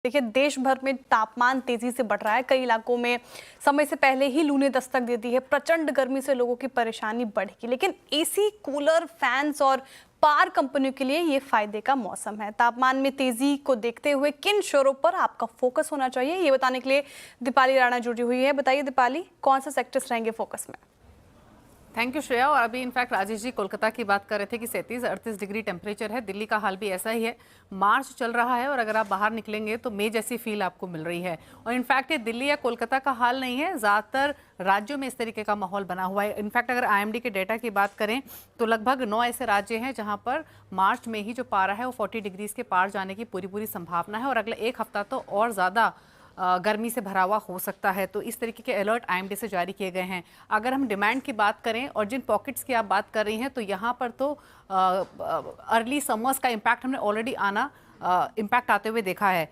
देखिए, देश भर में तापमान तेजी से बढ़ रहा है। कई इलाकों में समय से पहले ही लू ने दस्तक दे दी है। प्रचंड गर्मी से लोगों की परेशानी बढ़ेगी, लेकिन एसी, कूलर, फैंस और पावर कंपनियों के लिए ये फायदे का मौसम है। तापमान में तेजी को देखते हुए किन शोरों पर आपका फोकस होना चाहिए, ये बताने के लिए दीपाली राणा जुड़ी हुई है। बताइए दीपाली, कौन सा सेक्टर्स रहेंगे फोकस में? Thank you Shreya. और अभी इनफैक्ट राजेश जी कोलकाता की बात कर रहे थे कि 37-38 डिग्री टेम्परेचर है। दिल्ली का हाल भी ऐसा ही है। मार्च चल रहा है और अगर आप बाहर निकलेंगे तो मई जैसी फील आपको मिल रही है। और इनफैक्ट ये दिल्ली या कोलकाता का हाल नहीं है, ज़्यादातर राज्यों में इस तरीके का माहौल बना हुआ है। इनफैक्ट अगर आईएमडी के डेटा की बात करें तो लगभग 9 ऐसे राज्य हैं जहाँ पर मार्च में ही जो पारा है वो 40 डिग्रीज के पार जाने की पूरी संभावना है। और अगला एक हफ्ता तो और ज़्यादा गर्मी से भरा हुआ हो सकता है। तो इस तरीके के अलर्ट आईएमडी से जारी किए गए हैं। अगर हम डिमांड की बात करें और जिन पॉकेट्स की आप बात कर रही हैं, तो यहाँ पर तो अर्ली समर्स का इम्पैक्ट हमने ऑलरेडी इम्पैक्ट आते हुए देखा है।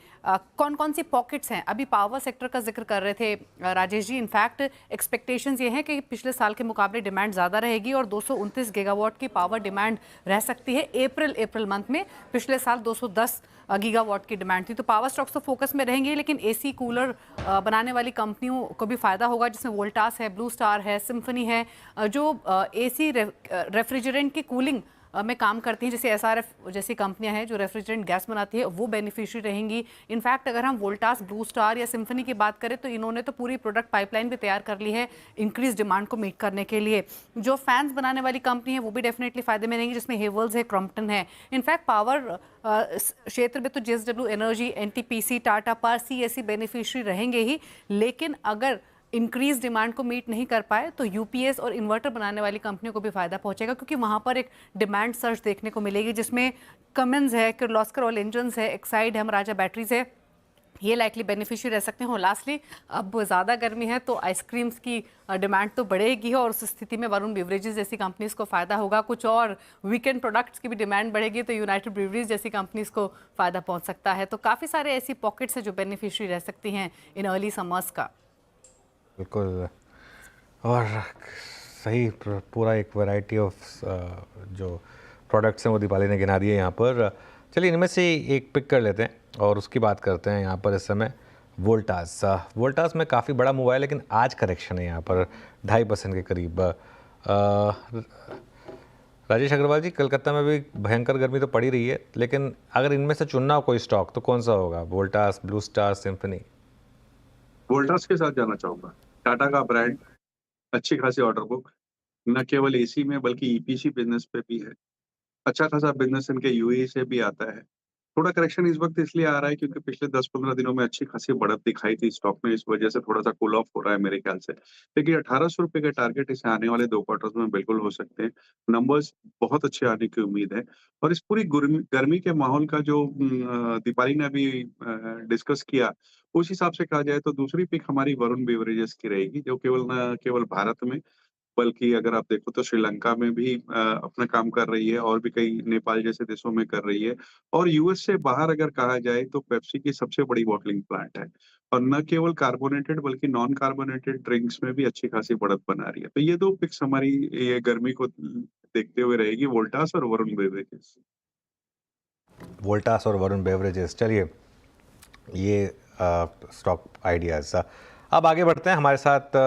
कौन कौन सी पॉकेट्स हैं? अभी पावर सेक्टर का जिक्र कर रहे थे राजेश जी। इनफैक्ट एक्सपेक्टेशंस ये हैं कि पिछले साल के मुकाबले डिमांड ज़्यादा रहेगी और 229 गीगावाट की पावर डिमांड रह सकती है। अप्रैल मंथ में पिछले साल 210 गीगावाट की डिमांड थी। तो पावर स्टॉक्स तो फोकस में रहेंगे, लेकिन एसी कूलर बनाने वाली कंपनियों को भी फायदा होगा, जिसमें वोल्टास है, ब्लू स्टार है, सिम्फनी है, जो एसी रेफ्रिजरेंट की कूलिंग में काम करती हैं। जैसे एसआरएफ जैसी कंपनियां हैं जो रेफ्रिजरेंट गैस बनाती है, वो बेनिफिशियरी रहेंगी। इनफैक्ट अगर हम वोल्टास, ब्लू स्टार या सिम्फनी की बात करें तो इन्होंने तो पूरी प्रोडक्ट पाइपलाइन भी तैयार कर ली है इंक्रीज डिमांड को मीट करने के लिए। जो फैंस बनाने वाली कंपनी है वो भी डेफिनेटली फायदे में रहेंगी, जिसमें हेवल्स है, क्रॉम्पटन है। इनफैक्ट पावर क्षेत्र में तो JSW energy, NTPC, Tata power, CSC beneficiary रहेंगे ही। लेकिन अगर इंक्रीज डिमांड को मीट नहीं कर पाए तो यूपीएस और इन्वर्टर बनाने वाली कंपनियों को भी फायदा पहुंचेगा, क्योंकि वहां पर एक डिमांड सर्ज देखने को मिलेगी, जिसमें कमिंस है, किर्लोस्कर ऑयल इंजन्स है, एक्साइड है, महाराजा बैटरीज है, ये लाइकली बेनिफिशियरी रह सकते हैं। और लास्टली, अब ज़्यादा गर्मी है तो आइसक्रीम्स की डिमांड तो बढ़ेगी और उस स्थिति में वरुण बेवरेजेस जैसी कंपनीज को फ़ायदा होगा। कुछ और वीकेंड प्रोडक्ट्स की भी डिमांड बढ़ेगी तो यूनाइटेड ब्रीवरीज जैसी कंपनीज को फ़ायदा पहुंच सकता है। तो काफ़ी सारे ऐसी पॉकेट्स हैं जो बेनिफिशियरी रह सकती हैं इन अर्ली समर्स का। बिल्कुल। और सही पूरा एक वैरायटी ऑफ जो प्रोडक्ट्स हैं वो दीपाली ने गिना दिए यहाँ पर। चलिए इनमें से एक पिक कर लेते हैं और उसकी बात करते हैं। यहाँ पर इस समय वोल्टास में काफ़ी बड़ा मूव है, लेकिन आज करेक्शन है यहाँ पर 2.5% के करीब। राजेश अग्रवाल जी, कलकत्ता में भी भयंकर गर्मी तो पड़ी रही है, लेकिन अगर इनमें से चुनना हो कोई स्टॉक तो कौन सा होगा? Voltas, blue star, symphony? Voltas के साथ जाना चाहूंगा। टाटा का ब्रांड, अच्छी खासी ऑर्डर बुक, न केवल एसी में बल्कि ईपीसी बिजनेस पे भी है। अच्छा खासा बिजनेस इनके यूएई से भी आता है। थोड़ा करेक्शन इस वक्त इसलिए आ रहा है क्योंकि पिछले 10-15 दिनों में अच्छी खासी बढ़त दिखाई थी स्टॉक में, इस वजह से थोड़ा सा कूल ऑफ हो रहा है मेरे ख्याल से। लेकिन ₹1800 के टारगेट इसे आने वाले 2 क्वार्टर्स में बिल्कुल हो सकते हैं। नंबर्स बहुत अच्छे आने की उम्मीद है। और इस पूरी गर्मी के माहौल का जो दीपाली ने अभी डिस्कस किया, उस हिसाब से कहा जाए तो दूसरी पिक हमारी वरुण बेवरेजेस की रहेगी, जो केवल न केवल भारत में बल्कि अगर आप देखो तो श्रीलंका में भी अपना काम कर रही है और भी कई नेपाल जैसे देशों में कर रही है। और यूएस से बाहर अगर कहा जाए तो पेप्सी की सबसे बड़ी बॉटलिंग प्लांट है। और न केवल कार्बोनेटेड बल्कि नॉन कार्बोनेटेड ड्रिंक्स में भी अच्छी खासी बढ़त बना रही है। तो ये 2 पिक्स हमारी ये गर्मी को देखते हुए रहेगी, वोल्टास और वरुण बेवरेजेस। वोल्टास और वरुण बेवरेजेस। चलिए, ये स्टॉक आइडियाज़। अब आगे बढ़ते हैं। हमारे साथ